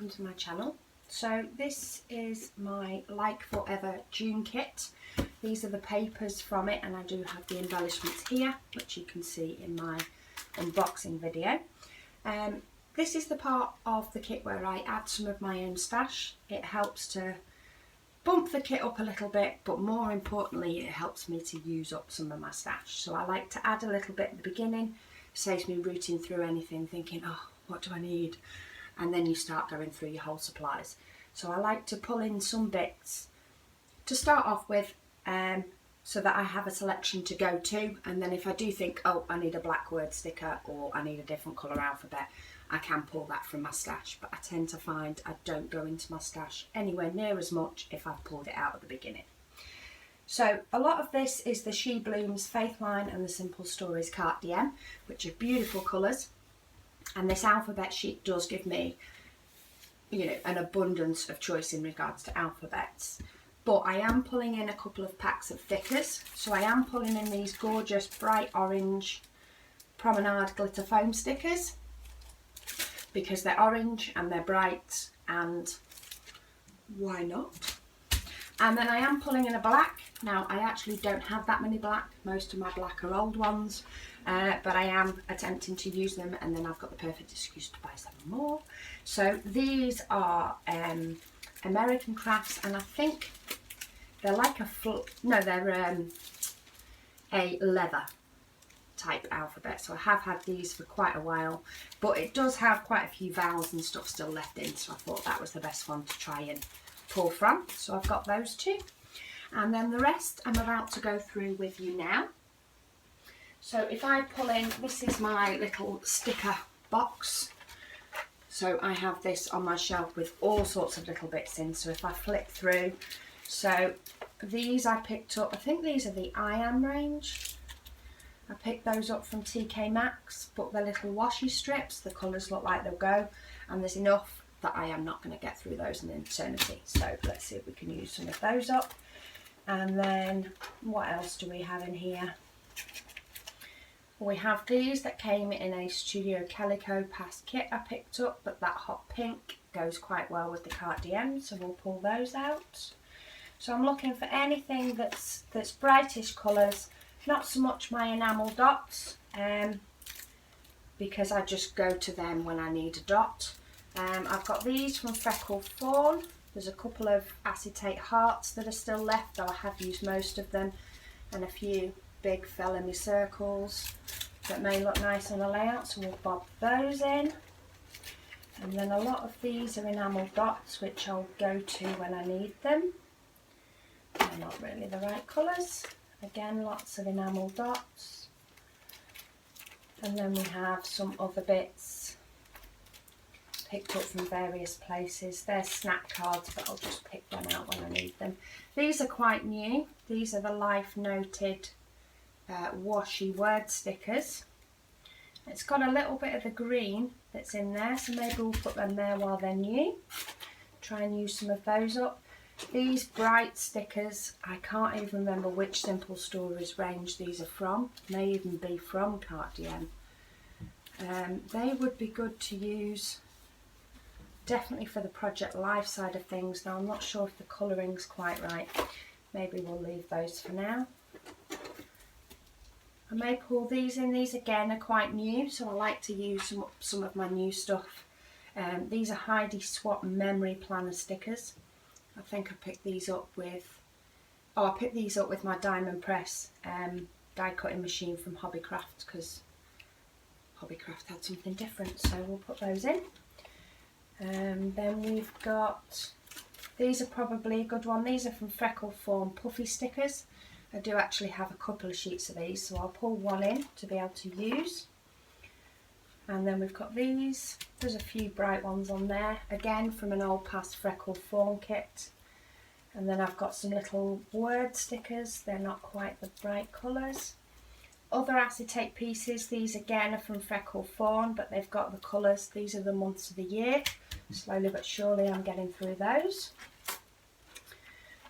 welcome to my channel. So this is my Like Forever June kit. These are the papers from it, and I do have the embellishments here, which you can see in my unboxing video. This is the part of the kit where I add some of my own stash. It helps to bump the kit up a little bit, but more importantly it helps me to use up some of my stash. So I like to add a little bit at the beginning. Saves me rooting through anything thinking, oh, what do I need? And then you start going through your whole supplies. So I like to pull in some bits to start off with, so that I have a selection to go to, and then if I do think, oh, I need a black word sticker or I need a different colour alphabet, I can pull that from my stash. But I tend to find I don't go into my stash anywhere near as much if I've pulled it out at the beginning. So a lot of this is the She Blooms Faithline and the Simple Stories Carte Diem, which are beautiful colours. And this alphabet sheet does give me, you know, an abundance of choice in regards to alphabets. But I am pulling in a couple of packs of thickers. So I am pulling in these gorgeous bright orange Promenade glitter foam stickers, because they're orange and they're bright, and why not? And then I am pulling in a black. Now I actually don't have that many black, most of my black are old ones, but I am attempting to use them, and then I've got the perfect excuse to buy some more. So these are American Crafts, and I think they're like they're a leather type alphabet. So I have had these for quite a while, but it does have quite a few vowels and stuff still left in, so I thought that was the best one to try and pull from. So I've got those two, and then the rest I'm about to go through with you now. So if I pull in, this is my little sticker box. So I have this on my shelf with all sorts of little bits in. So if I flip through, so these I picked up, I think these are the I Am range. I picked those up from TK Maxx, but they're little washi strips. The colours look like they'll go, and there's enough that I am not going to get through those in an eternity. So let's see if we can use some of those up. And then what else do we have in here? We have these that came in a Studio Calico past kit I picked up, but that hot pink goes quite well with the Carte Diem, so we'll pull those out. So I'm looking for anything that's brightish colours, not so much my enamel dots, because I just go to them when I need a dot. I've got these from Freckled Fawn. There's a couple of acetate hearts that are still left, though I have used most of them, and a few big felony circles that may look nice on the layout, so we'll bob those in. And then a lot of these are enamel dots, which I'll go to when I need them. They're not really the right colours. Again, lots of enamel dots. And then we have some other bits picked up from various places. They're snack cards, but I'll just pick them out when I need them. These are quite new. These are the Life Noted washi word stickers. It's got a little bit of the green that's in there, so maybe we'll put them there while they're new. Try and use some of those up. These bright stickers, I can't even remember which Simple Stories range these are from. May even be from Carte Diem. They would be good to use definitely for the Project Life side of things. Now I'm not sure if the colouring's quite right. Maybe we'll leave those for now. I may pull these in. These again are quite new, so I like to use some of my new stuff. These are Heidi Swap Memory Planner stickers. I think I picked these up with, I picked these up with my Diamond Press die cutting machine from Hobbycraft, because Hobbycraft had something different, so we'll put those in. Then we've got, these are probably a good one. These are from Freckled Fawn Puffy stickers. I do actually have a couple of sheets of these, so I'll pull one in to be able to use. And then we've got these. There's a few bright ones on there, again from an old past Freckled Fawn kit. And then I've got some little word stickers. They're not quite the bright colours. Other acetate pieces, these again are from Freckled Fawn, but they've got the colours. These are the months of the year. Slowly but surely I'm getting through those.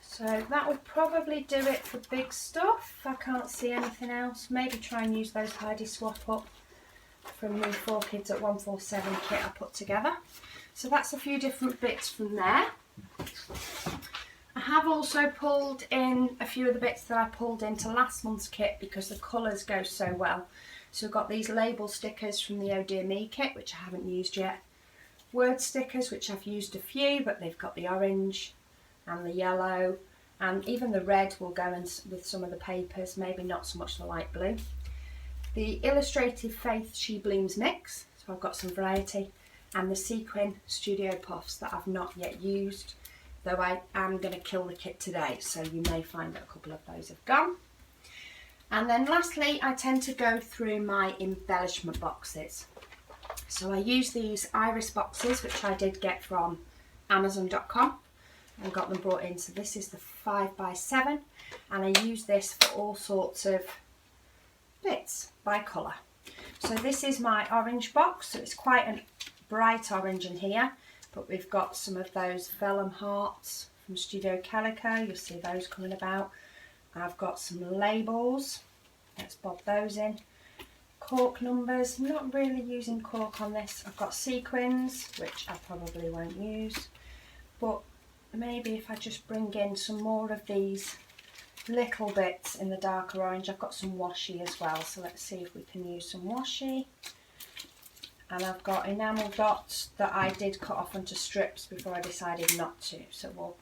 So that would probably do it for big stuff. I can't see anything else. Maybe try and use those Heidi Swap Up from the 4Kids at 147 kit I put together. So that's a few different bits from there. I have also pulled in a few of the bits that I pulled into last month's kit because the colours go so well. So I've got these label stickers from the Oh Dear Me kit, which I haven't used yet. Word stickers, which I've used a few, but they've got the orange and the yellow, and even the red will go in with some of the papers, maybe not so much the light blue. The Illustrated Faith She Blooms mix, so I've got some variety, and the Sequin Studio Puffs that I've not yet used, though I am going to kill the kit today, so you may find that a couple of those have gone. And then lastly, I tend to go through my embellishment boxes. So I use these iris boxes, which I did get from Amazon.com and got them brought in. So this is the 5x7, and I use this for all sorts of bits by colour. So this is my orange box, so it's quite a bright orange in here, but we've got some of those vellum hearts from Studio Calico. You'll see those coming about. I've got some labels, let's bob those in. Cork numbers, I'm not really using cork on this. I've got sequins, which I probably won't use, but maybe if I just bring in some more of these little bits in the darker orange. I've got some washi as well, so let's see if we can use some washi. And I've got enamel dots that I did cut off onto strips before I decided not to, so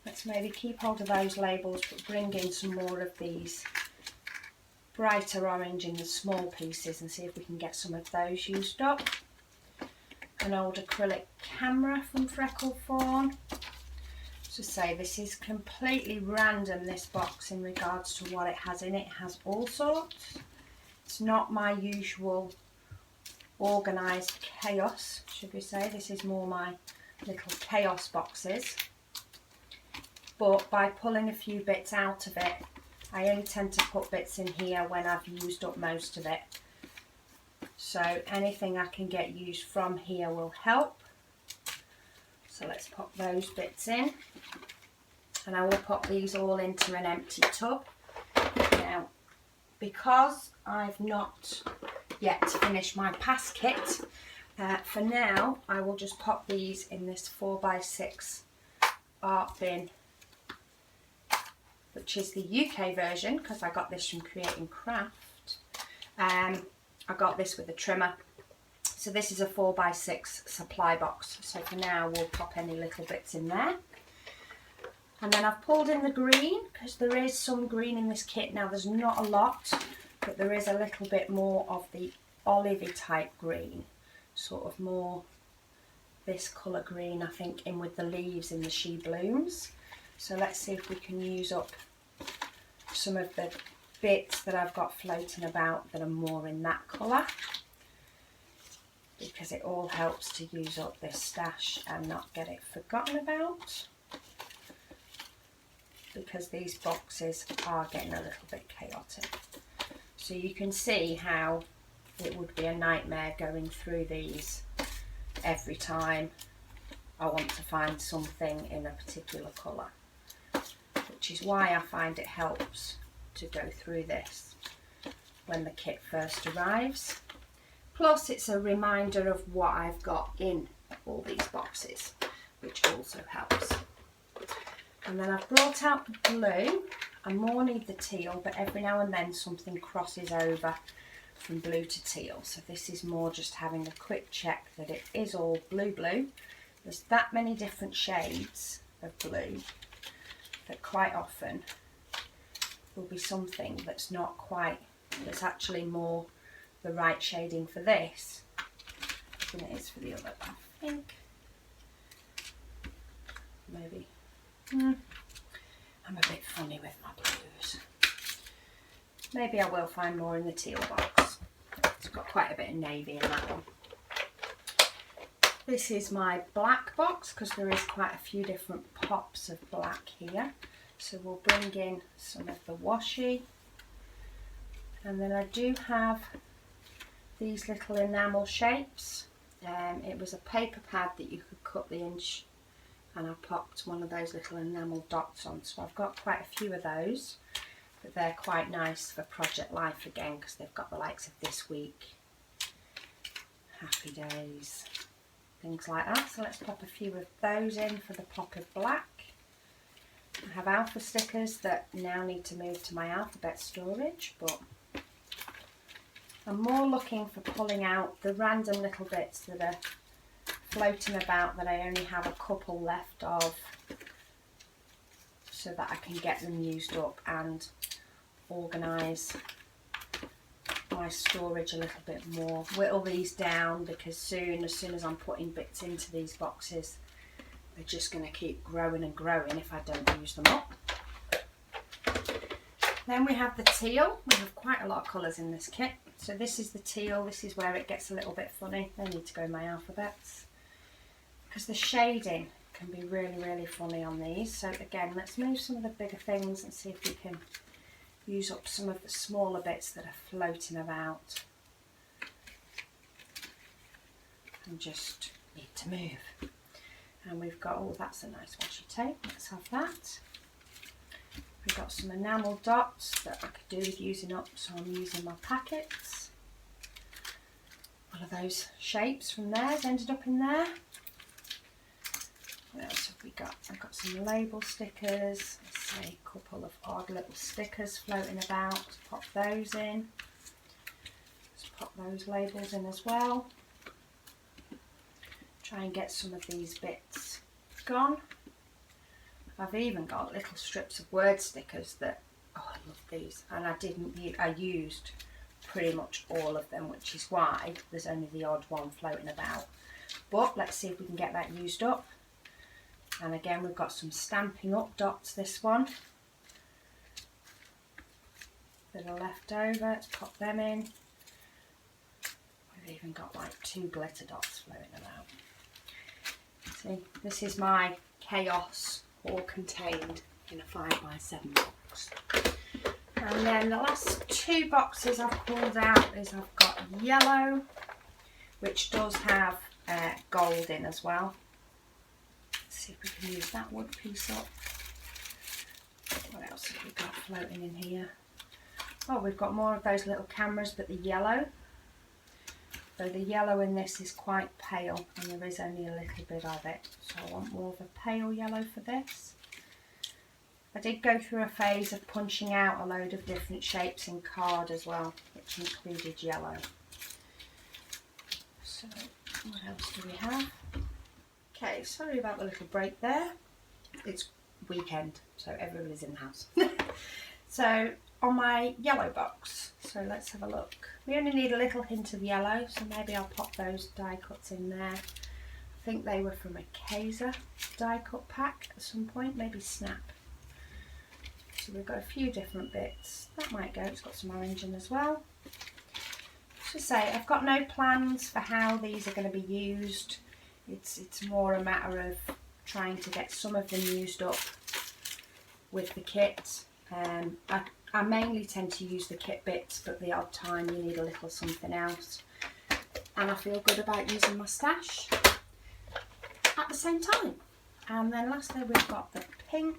let's maybe keep hold of those labels but bring in some more of these brighter orange in the small pieces and see if we can get some of those used up. An old acrylic camera from Freckle Fawn. To say, this is completely random, this box, in regards to what it has in it. It has all sorts. It's not my usual organised chaos, should we say. This is more my little chaos boxes. But by pulling a few bits out of it, I only tend to put bits in here when I've used up most of it. So anything I can get used from here will help. So let's pop those bits in, and I will pop these all into an empty tub. Now, because I've not yet finished my past kit, for now I will just pop these in this 4x6 art bin, which is the UK version because I got this from Creating Craft. I got this with a trimmer. So this is a 4x6 supply box. So for now we'll pop any little bits in there. And then I've pulled in the green because there is some green in this kit. Now there's not a lot, but there is a little bit more of the olivey type green. Sort of more this colour green, I think, in with the leaves in the She Blooms. So let's see if we can use up some of the bits that I've got floating about that are more in that colour, because it all helps to use up this stash and not get it forgotten about, because these boxes are getting a little bit chaotic. So you can see how it would be a nightmare going through these every time I want to find something in a particular colour, which is why I find it helps to go through this when the kit first arrives. Plus it's a reminder of what I've got in all these boxes, which also helps. And then I've brought out the blue. I more need the teal, but every now and then something crosses over from blue to teal. So this is more just having a quick check that it is all blue. There's that many different shades of blue that quite often will be something that's not quite, that's actually more the right shading for this than it is for the other. I think maybe I'm a bit funny with my blues. Maybe I will find more in the teal box. It's got quite a bit of navy in that one. This is my black box because there is quite a few different pops of black here. So we'll bring in some of the washi, and then I do have these little enamel shapes. It was a paper pad that you could cut the inch, and I popped one of those little enamel dots on. So I've got quite a few of those, but they're quite nice for Project Life again because they've got the likes of This Week, Happy Days, things like that. So let's pop a few of those in for the pop of black. I have alpha stickers that now need to move to my alphabet storage, but I'm more looking for pulling out the random little bits that are floating about that I only have a couple left of, so that I can get them used up and organise my storage a little bit more. Whittle these down, because as soon as I'm putting bits into these boxes, they're just going to keep growing and growing if I don't use them up. Then we have the teal. We have quite a lot of colours in this kit. So this is the teal. This is where it gets a little bit funny. They need to go in my alphabets, because the shading can be really, really funny on these. So again, let's move some of the bigger things and see if we can use up some of the smaller bits that are floating about and just need to move. And we've got, oh, that's a nice washi tape, let's have that. We've got some enamel dots that I could do with using up, so I'm using my packets. One of those shapes from there has ended up in there. What else have we got? I've got some label stickers. Let's say a couple of odd little stickers floating about. Let's pop those in. Let's pop those labels in as well. Try and get some of these bits gone. I've even got little strips of word stickers that, oh, I love these, and I used pretty much all of them, which is why there's only the odd one floating about. But let's see if we can get that used up. And again, we've got some Stampin' Up dots, this one, that are left over. Let's pop them in. We've even got like 2 glitter dots floating about. See, this is my chaos all contained in a 5x7 box. And then the last 2 boxes I've pulled out is I've got yellow, which does have gold in as well. Let's see if we can use that wood piece up. What else have we got floating in here? Oh, we've got more of those little cameras, but the yellow. So the yellow in this is quite pale, and there is only a little bit of it. So I want more of a pale yellow for this. I did go through a phase of punching out a load of different shapes in card as well, which included yellow. So what else do we have? Okay, sorry about the little break there. It's weekend, so everybody's in the house. So on my yellow box, so let's have a look. We only need a little hint of yellow, so maybe I'll pop those die cuts in there. I think they were from a Kaiser die cut pack at some point, maybe Snap. So we've got a few different bits. That might go, it's got some orange in as well. To say, I've got no plans for how these are going to be used. It's more a matter of trying to get some of them used up with the kit. I mainly tend to use the kit bits, but the odd time you need a little something else. And I feel good about using my stash at the same time. And then lastly we've got the pink.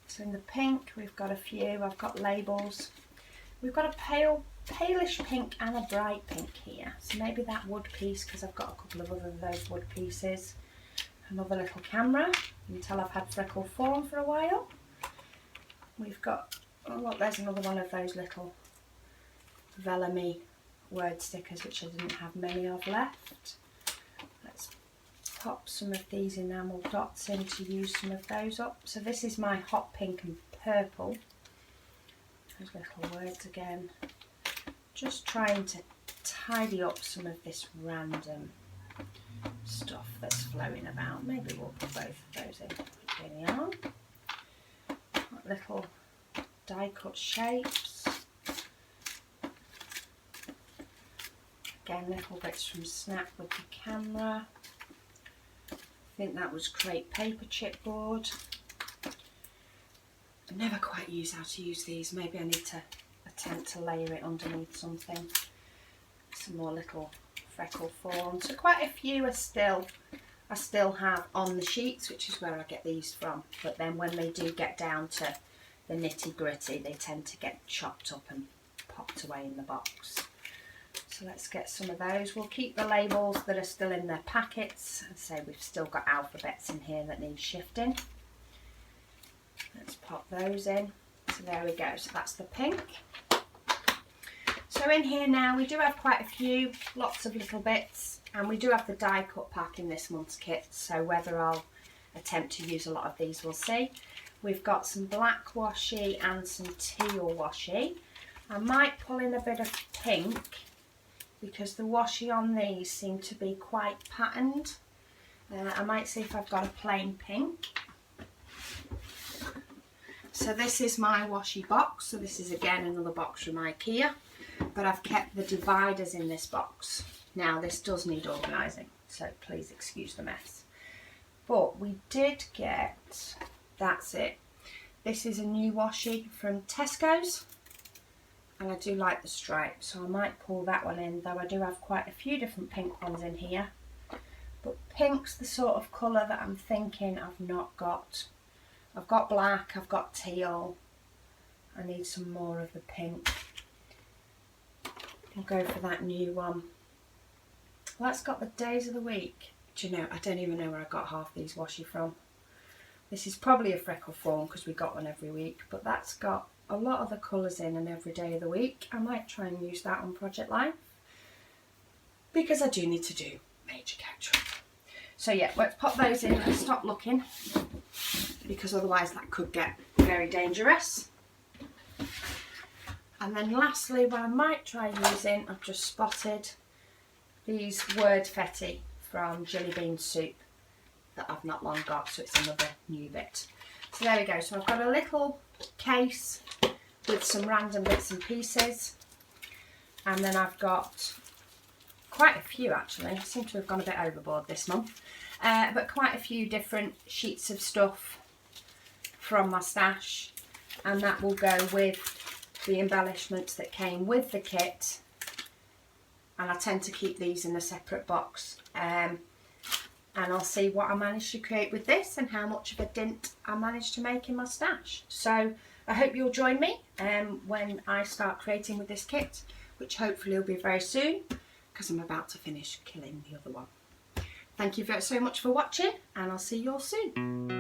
So in the pink we've got a few. I've got labels. We've got a palish pink and a bright pink here. So maybe that wood piece, because I've got a couple of other of those wood pieces. Another little camera. You can tell I've had freckle form for a while. We've got, oh look, there's another one of those little Vellamy word stickers, which I didn't have many of left. Let's pop some of these enamel dots in to use some of those up. So this is my hot pink and purple. Those little words again. Just trying to tidy up some of this random stuff that's flowing about. Maybe we'll put both of those in the yarn. Little die cut shapes. Again, little bits from Snap with the camera. I think that was Create Paper Chipboard. I never quite use how to use these. Maybe I need to attempt to layer it underneath something. Some more little freckle forms. So quite a few are I still have on the sheets, which is where I get these from. But then when they do get down to the nitty gritty, they tend to get chopped up and popped away in the box. So let's get some of those. We'll keep the labels that are still in their packets. And say we've still got alphabets in here that need shifting. Let's pop those in. So there we go. So that's the pink. So in here now we do have quite a few, lots of little bits, and we do have the die cut pack in this month's kit, so whether I'll attempt to use a lot of these we'll see. We've got some black washi and some teal washi. I might pull in a bit of pink because the washi on these seem to be quite patterned. I might see if I've got a plain pink. So this is my washi box, so this is again another box from IKEA. But I've kept the dividers in this box. Now this does need organising, so please excuse the mess. But we did get, that's it. This is a new washi from Tesco's, and I do like the stripe, so I might pull that one in, though I do have quite a few different pink ones in here. But pink's the sort of colour that I'm thinking I've not got. I've got black, I've got teal. I need some more of the pink. I'll go for that new one. Well, that's got the days of the week. Do you know, I don't even know where I got half these washi from. This is probably a freckle form because we got one every week, but that's got a lot of the colours in and every day of the week. I might try and use that on Project Life because I do need to do major catch up. So yeah, let's pop those in and stop looking because otherwise that could get very dangerous. And then lastly, what I might try using, I've just spotted these Wordfetti from Jelly Bean Soup that I've not long got, so it's another new bit. So there we go. So I've got a little case with some random bits and pieces, and then I've got quite a few actually. I seem to have gone a bit overboard this month, but quite a few different sheets of stuff from my stash, and that will go with the embellishments that came with the kit. And I tend to keep these in a separate box, and I'll see what I managed to create with this and how much of a dint I managed to make in my stash. So I hope you'll join me when I start creating with this kit, which hopefully will be very soon because I'm about to finish killing the other one. Thank you so much for watching, and I'll see you all soon.